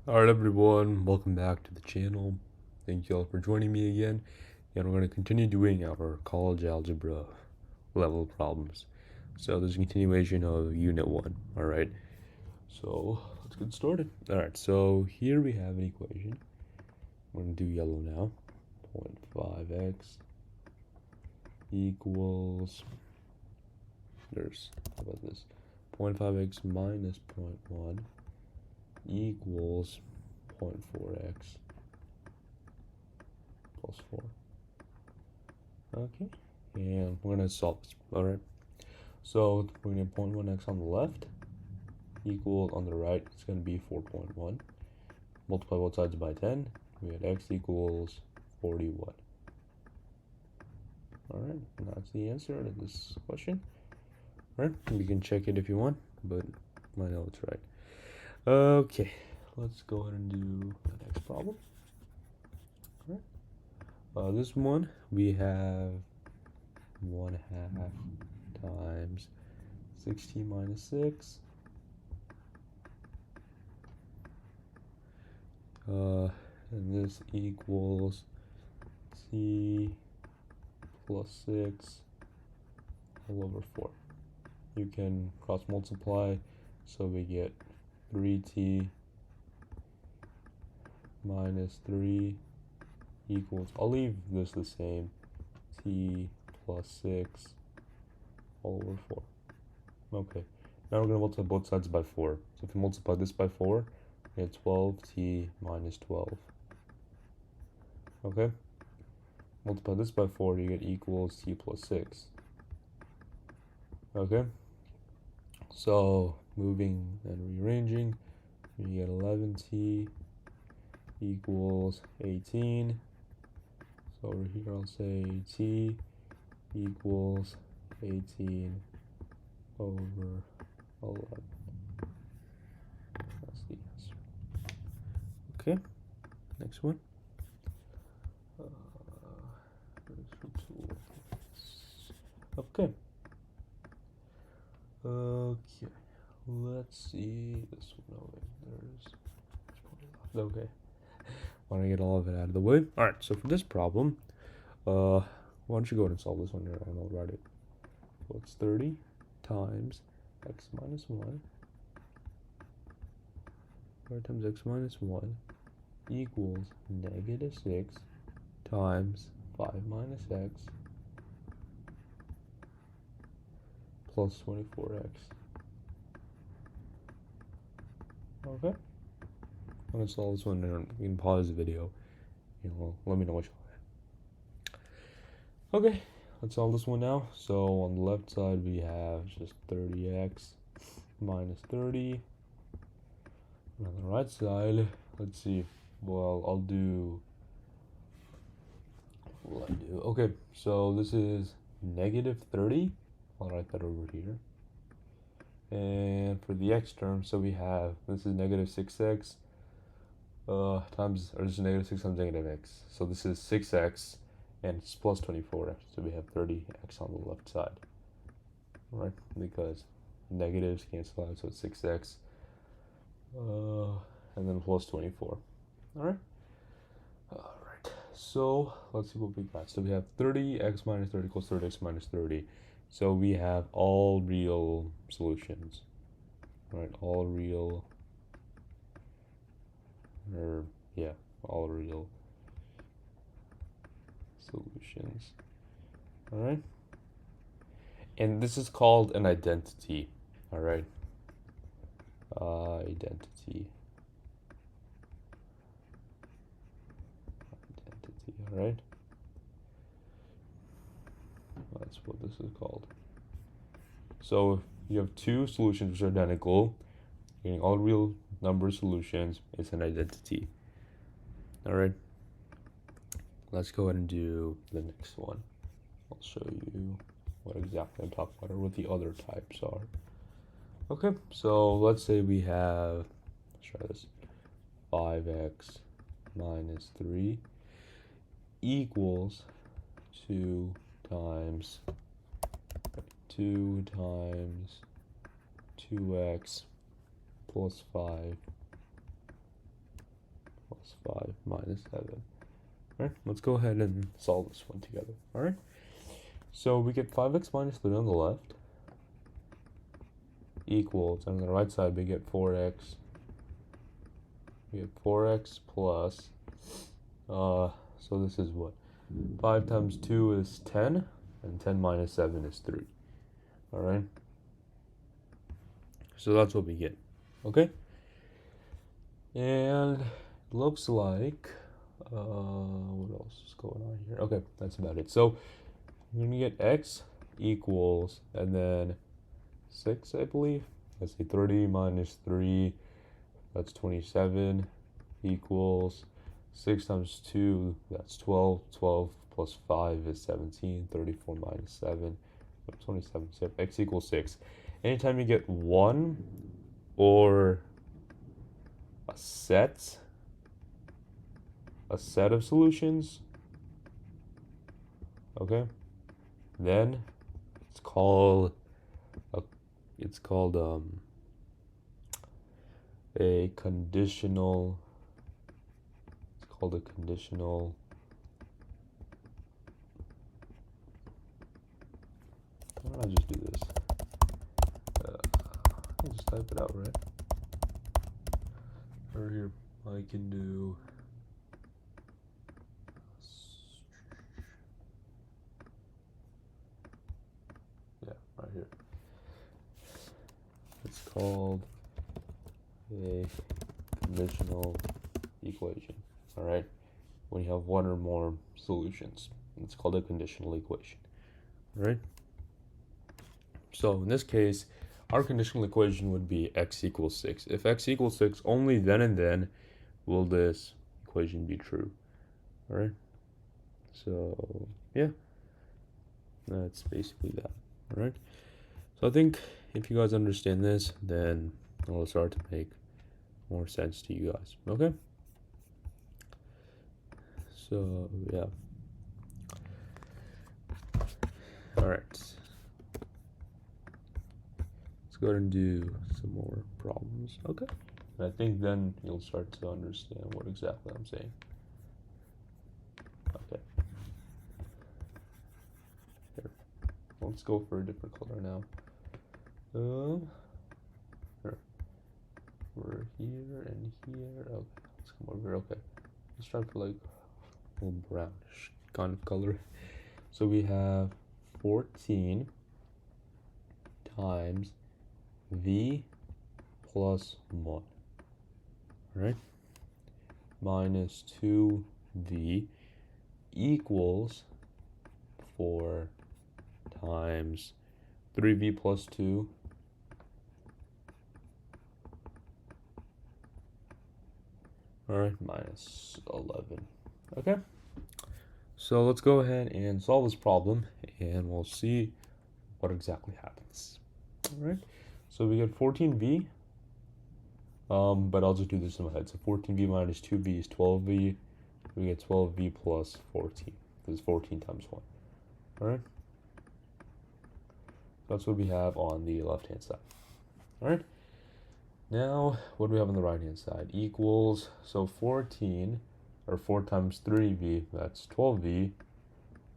Alright everyone, welcome back to the channel. Thank you all for joining me again. And we're going to continue doing our college algebra level problems. So this is a continuation of unit 1, alright? So let's get started. Alright, so here we have an equation. We're going to do yellow now. 0.5x equals, how about this? 0.5x minus 0.1 equals 0.4x plus 4. Okay, and we're going to solve this. Alright, so we're going to 0.1x on the left equal on the right, it's going to be 4.1. Multiply both sides by 10, we had x equals 41. Alright, and that's the answer to this question. Alright, you can check it if you want, but I know it's right. Okay, let's go ahead and do the next problem. This one, we have 1/2 times 16 minus 6. And this equals t plus 6 all over 4. You can cross multiply, so we get 3t minus 3 equals, I'll leave this the same, t plus 6 all over 4. Okay, now we're going to multiply both sides by 4. So if you multiply this by 4, we get 12t minus 12. Okay, multiply this by 4, you get equals t plus 6. Okay, so moving and rearranging, you get 11t equals 18. So over here I'll say t equals 18 over 11. That's the answer. Okay, next one. Okay. Okay, let's see this one. There's okay. Want to get all of it out of the way. All right. So for this problem, why don't you go ahead and solve this one here, and I'll write it. So it's 30 times x minus 1. 30 times x minus 1 equals negative 6 times 5 minus x plus 24x. Okay. I'm going to solve this one, and you can pause the video. Let me know what you want. Okay, let's solve this one now. So on the left side, we have just 30x minus 30. And on the right side, let's see. Well, I'll do. Okay, so this is negative 30. I'll write that over here. And for the x term, so we have, this is negative 6x times, or this is negative 6 times negative x. So this is 6x, and it's plus 24. So we have 30x on the left side, right? Because negatives cancel out, so it's 6x, and then plus 24. All right. So let's see what we got. So we have 30x minus 30 equals 30x minus 30. So we have all real solutions, right? All real, all real solutions. All right. And this is called an identity. All right. Identity. All right. That's what this is called. So if you have two solutions which are identical, getting all real number solutions, it's an identity. All right. Let's go ahead and do the next one. I'll show you what exactly I'm talking about, or what the other types are. Okay, so let's say we have, let's try this, 5x minus 3 equals 2 times 2x plus 5 plus 5 minus 7. All right, let's go ahead and solve this one together. All right, so we get 5x minus 3 on the left equals, on the right side we get 4x. We get 4x plus, so this is what? 5 times 2 is 10, and 10 minus 7 is 3. All right, so that's what we get. Okay, and looks like, what else is going on here? Okay, that's about it. So you're gonna get x equals, and then 6, I believe. Let's see, 30 minus 3, that's 27, equals 6 times 2, that's 12. 12 plus 5 is 17. 34 minus 7, 27. So x equals 6. Anytime you get 1 or a set of solutions, okay, then it's called a conditional. It's called a conditional. Why don't I just do this? I just type it out, right? Or here, I can do. Yeah, right here. It's called a conditional equation. All right, when you have one or more solutions, it's called a conditional equation. All right, so in this case, our conditional equation would be x equals 6. If x equals 6, only then and then will this equation be true. All right, so yeah, that's basically that. All right, so I think if you guys understand this, then it'll start to make more sense to you guys. Okay, so yeah, all right, let's go ahead and do some more problems. Okay, and I think then you'll start to understand what exactly I'm saying. Okay, here, let's go for a different color now. Here. We're here and here. Okay, let's come over here. Okay, let's try for like a little brownish kind of color. So we have 14 times v plus 1, all right, minus 2v equals 4 times 3v plus 2 all right, minus 11. Okay, so let's go ahead and solve this problem and we'll see what exactly happens. All right, so we get 14v, but I'll just do this in my head. So 14v minus 2v is 12v. We get 12v plus 14. This is 14 times 1. All right, that's what we have on the left hand side. All right, now what do we have on the right hand side? Equals, so 14, or 4 times 3v, that's 12v.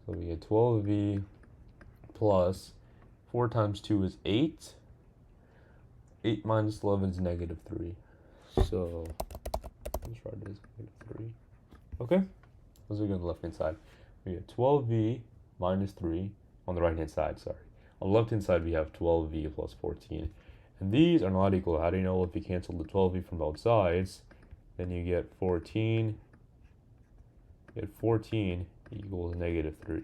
So we get 12v plus 4 times 2 is 8. 8 minus 11 is negative 3. So let's write this negative 3. Okay, let's look on the left hand side. We get 12v minus 3 on the right hand side, sorry. On the left hand side we have 12v plus 14. And these are not equal. How do you know? If you cancel the 12v from both sides, then you get 14. You get 14 equals negative 3.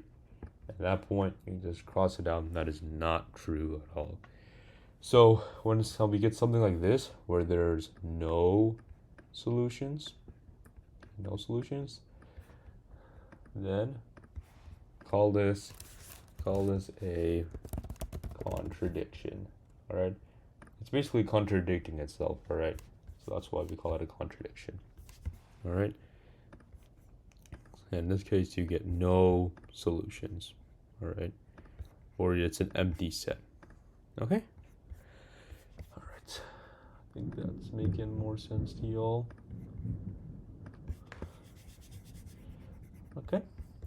At that point, you can just cross it out. That is not true at all. So when we get something like this, where there's no solutions, then call this a contradiction. All right, it's basically contradicting itself. All right, so that's why we call it a contradiction. All right, in this case you get no solutions. All right, or it's an empty set. Okay, all right, I think that's making more sense to y'all.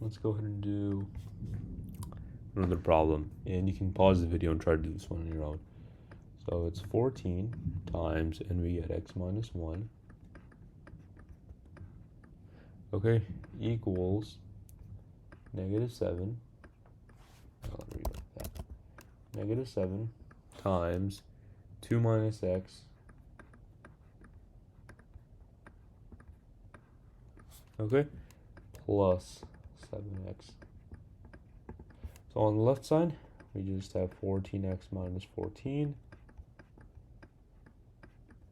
let's go ahead and do another problem, and you can pause the video and try to do this one on your own. So it's 14 times, and we get x minus 1, okay, equals -7. I'll read like that. -7 times 2 minus x, okay, plus 7x. So on the left side, we just have 14x minus 14.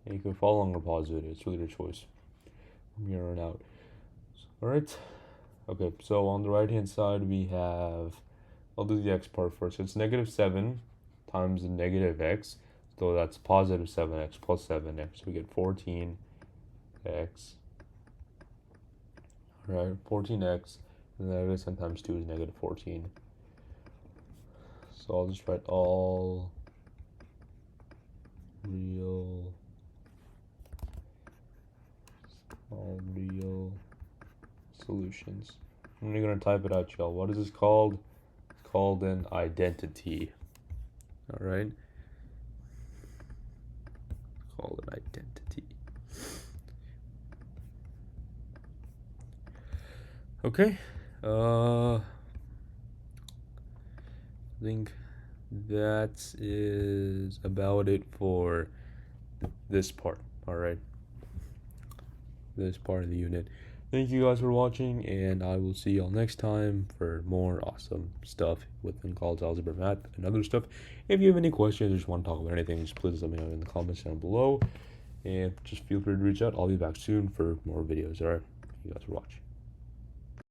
And you can follow along or pause it. It's really your choice from here on out. Alright. Okay, so on the right hand side, we have, I'll do the x part first. It's -7 times the negative x. So that's positive 7x plus 7x. We get 14x. Alright, 14x. And -7 times 2 is -14. So I'll just write all real solutions. I'm going to type it out, y'all. What is this called? It's called an identity. All right. It's called an identity. Okay. I think that is about it for this part. All right. This part of the unit. Thank you guys for watching, and I will see y'all next time for more awesome stuff within college algebra, math, and other stuff. If you have any questions or just want to talk about anything, just please let me know in the comments down below, and just feel free to reach out. I'll be back soon for more videos. All right, thank you guys for watching.